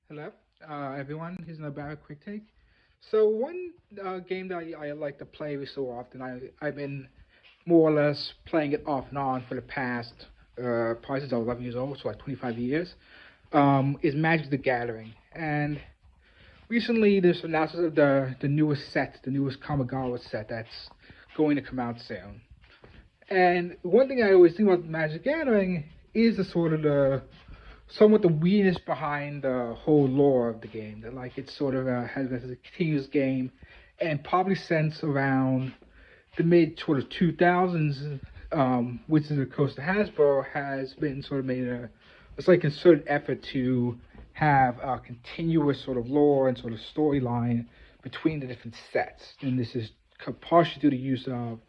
Hello, everyone. Here's another Barrett Quick Take. So one game that I like to play every so often, I've been more or less playing it off and on for the past probably since I was 11 years old, so like 25 years. Is Magic the Gathering, and recently there's announcement of the newest set, the newest Kamigawa set that's going to come out soon. And one thing I always think about Magic the Gathering is the sort of the somewhat the weirdness behind the whole lore of the game. That like it's sort of has a continuous game, and probably since around the mid sort of 2000s, Wizards of the Coast of Hasbro has been sort of made it's like a concerted effort to have a continuous sort of lore and sort of storyline between the different sets. And this is partially due to use of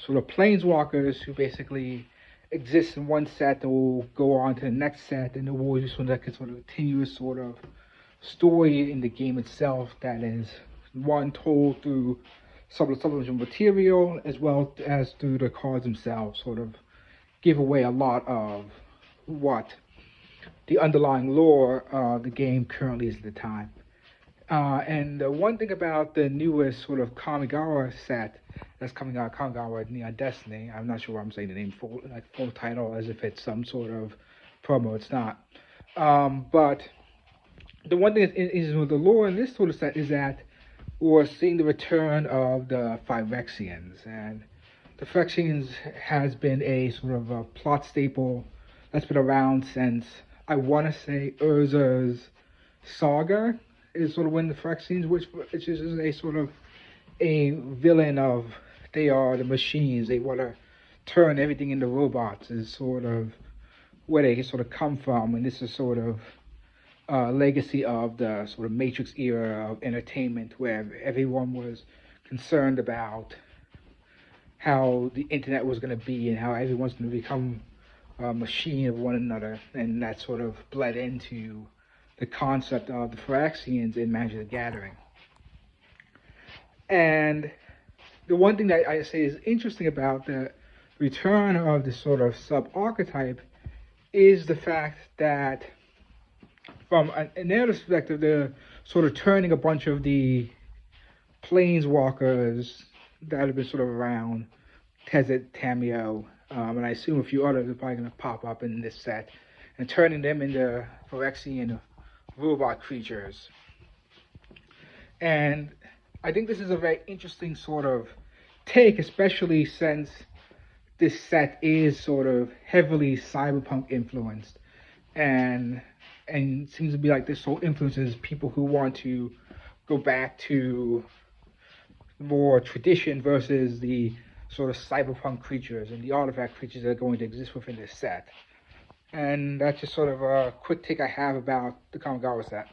sort of planeswalkers who basically exist in one set and will go on to the next set, and there will always be sort of like a sort of continuous sort of story in the game itself that is one told through some of the supplemental material as well as through the cards themselves, sort of give away a lot of what the underlying lore of the game currently is at the time. And one thing about the newest sort of Kamigawa set that's coming out, Kamigawa Neon Destiny, I'm not sure why I'm saying the name full title as if it's some sort of promo. It's not. But the one thing is with the lore in this sort of set is that we're seeing the return of the Phyrexians, and the Phyrexians has been a sort of a plot staple that's been around since I want to say Urza's saga is sort of when the Phyrexians, which is a sort of a villain of they are the machines. They want to turn everything into robots. Is sort of where they sort of come from, and this is sort of legacy of the sort of Matrix era of entertainment, where everyone was concerned about how the internet was going to be and how everyone's going to become a machine of one another, and that sort of bled into the concept of the Phyrexians in Magic the Gathering. And the one thing that I say is interesting about the return of this sort of sub archetype is the fact that, from an narrative perspective, they're sort of turning a bunch of the planeswalkers that have been sort of around, Tezet, Tamio, and I assume a few others are probably going to pop up in this set, and turning them into Phyrexian robot creatures. And I think this is a very interesting sort of take, especially since this set is sort of heavily cyberpunk influenced, and seems to be like this whole influences people who want to go back to more tradition versus the sort of cyberpunk creatures and the artifact creatures that are going to exist within this set. And that's just sort of a quick take I have about the Kamigawa set.